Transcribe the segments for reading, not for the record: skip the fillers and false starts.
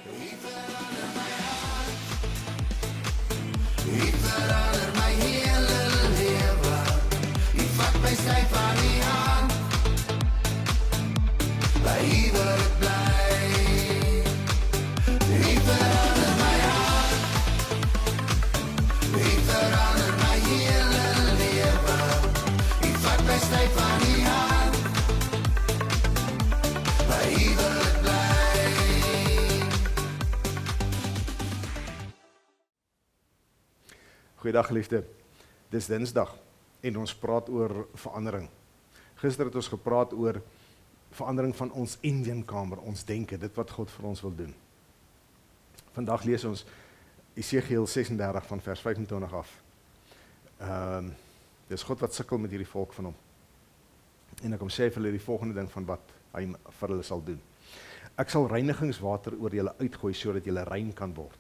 U verander my hele lewe. U vat my styf aan die hand. By U wil ek bly. U verander my hart. U verander my hele lewe. U vat my styf aan die hand. By U wil ek bly. Goeiedag geliefde, dis Dinsdag en ons praat oor verandering. Gister het ons gepraat oor verandering van ons Indiankamer, ons denke, dit wat God vir ons wil doen. Vandag lees ons Esegiel 36 van vers 25 af. Dis God wat sukkel met hierdie volk van hom. En ek kom sê vir hulle die volgende ding van wat hy vir hulle sal doen. Ek sal reinigingswater oor julle uitgooi sodat julle rein kan word.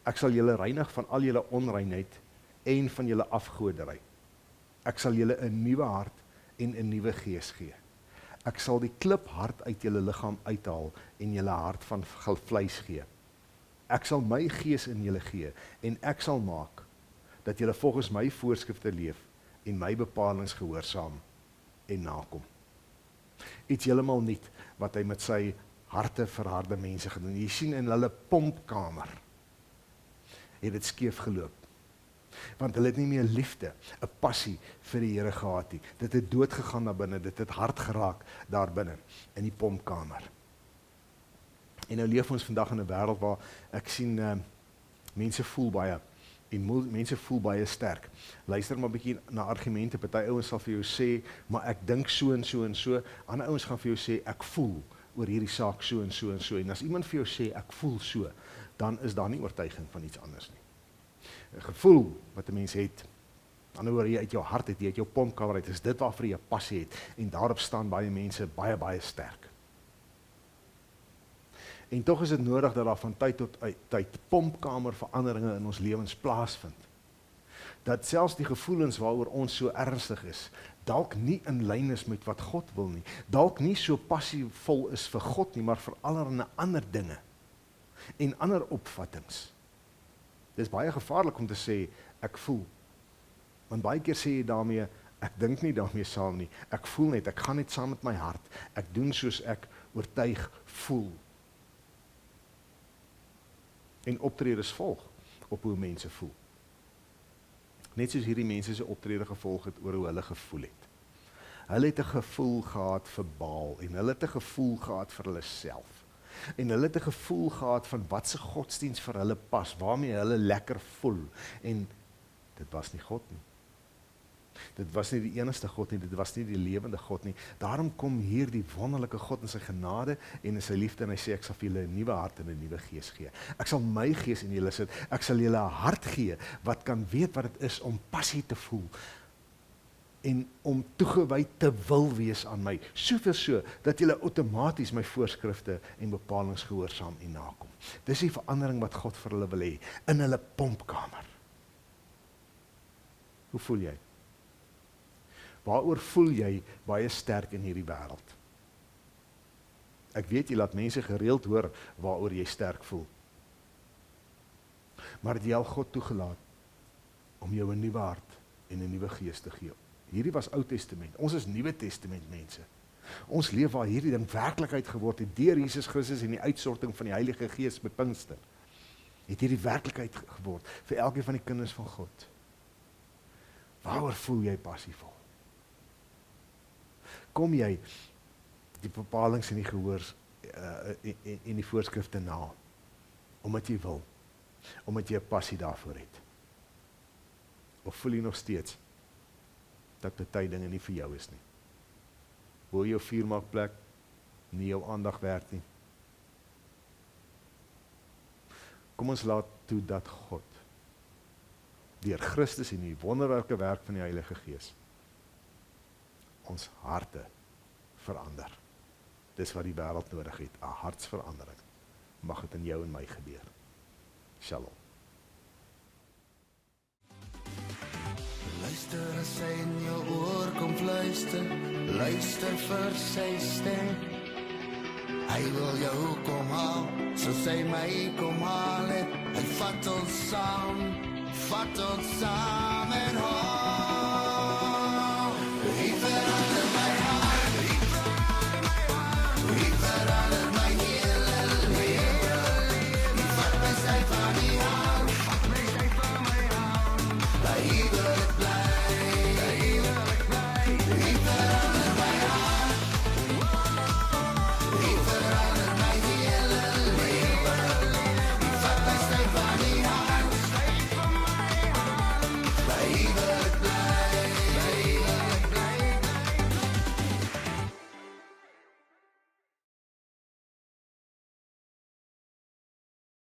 Ek sal julle reinig van al julle onreinheid en van julle afgoderry. Ek sal julle 'n nuwe hart en 'n nuwe gees gee. Ek sal die kliphart uit julle liggaam uithaal en julle hart van vleis gee. Ek sal my gees in julle gee en ek sal maak dat julle volgens my voorskrifte leef en my bepalings gehoorsaam en nakom. Iets heeltemal nuut wat hy met sy harte verharde mense gedoen. Jy sien in hulle pompkamer het dit skeef geloop. Want hulle het nie meer liefde, 'n passie vir die Here gehad nie. Dit het dood gegaan daar binne, dit het hard geraak daar binne in die pompkamer. En nou leef ons vandag in 'n wêreld waar ek sien mense voel baie en mense voel baie sterk. Luister maar 'n bietjie na argumente. Party ouens sal vir jou sê, maar ek dink so en so en so. Ander ouens gaan vir jou sê ek voel oor hierdie saak so en so en so. En as iemand vir jou sê ek voel so, dan is daar nie oortuiging van iets anders nie. 'n Gevoel wat 'n mens het, ander woorde jy uit jou hart het, jy uit jou pompkamer uit, is dit waarvoor jy 'n passie het, en daarop staan baie mense baie sterk. En tog is dit nodig dat daar van tyd tot tyd pompkamerveranderinge in ons lewens plaasvind. Dat selfs die gevoelens waaroor ons so ernstig is, dalk nie in lyn is met wat God wil nie, dalk nie so passievol is vir God nie, maar vir allerlei ander dinge en ander opvattings. Dit is baie gevaarlik om te sê, ek voel. Want baie keer sê jy daarmee, ek dink nie daarmee saam nie, ek voel net, ek gaan net saam met my hart, ek doen soos ek oortuig voel. En optredes volg op hoe mense voel. Net soos hierdie mense se optrede gevolg het oor hoe hulle gevoel het. Hulle het 'n gevoel gehad vir Baal, en hulle het 'n gevoel gehad vir hulle self. En hulle het 'n gevoel gehad van wat se godsdiens vir hulle pas, waarmee hulle lekker voel. En dit was nie God nie. Dit was nie die enigste God nie, dit was nie die lewende God nie. Daarom kom hier die wonderlike God in sy genade en in sy liefde, en hy sê, ek sal vir julle 'n nuwe hart en 'n nuwe gees gee. Ek sal my gees in julle sit, ek sal julle 'n hart gee, wat kan weet wat dit is om passie te voel, en om toegewy te wil wees aan my, soveel so, dat julle outomaties my voorskrifte en bepalings gehoorsaam en nakom. Dis die verandering wat God vir hulle wil hê, in hulle pompkamer. Hoe voel jy? Waaroor voel jy baie sterk in hierdie wêreld? Ek weet jy laat mense gereeld hoor waaroor jy sterk voel. Maar het jy al God toegelaat om jou 'n nuwe hart en 'n nuwe gees te gee? Hierdie was Ou Testament, ons is Nuwe Testament mense. Ons leef waar hierdie ding werklikheid geword het, deur Jesus Christus en die uitsorting van die Heilige Gees met Pinkster. Het hierdie werklikheid geword, vir elkeen van die kinders van God. Waaroor voel jy passievol? Kom jy die bepalings en die gehoors en die voorskrifte na, omdat jy wil, omdat jy 'n passie daarvoor het? Of voel jy nog steeds dat baie dinge nie vir jou is nie? Wil jou vuurmaakplek nie jou aandag werd nie? Kom ons laat toe dat God, deur Christus en die wonderwerke werk van die Heilige Gees, ons harte verander. Dis wat die wêreld nodig het, 'n hartsverandering. Mag dit in jou en my gebeur. Shalom. Luister as hy in jou oor kom fluister, luister vir sy stem. Hy wil jou kom haal, so sy my kom haal het, en vat ons saam en haal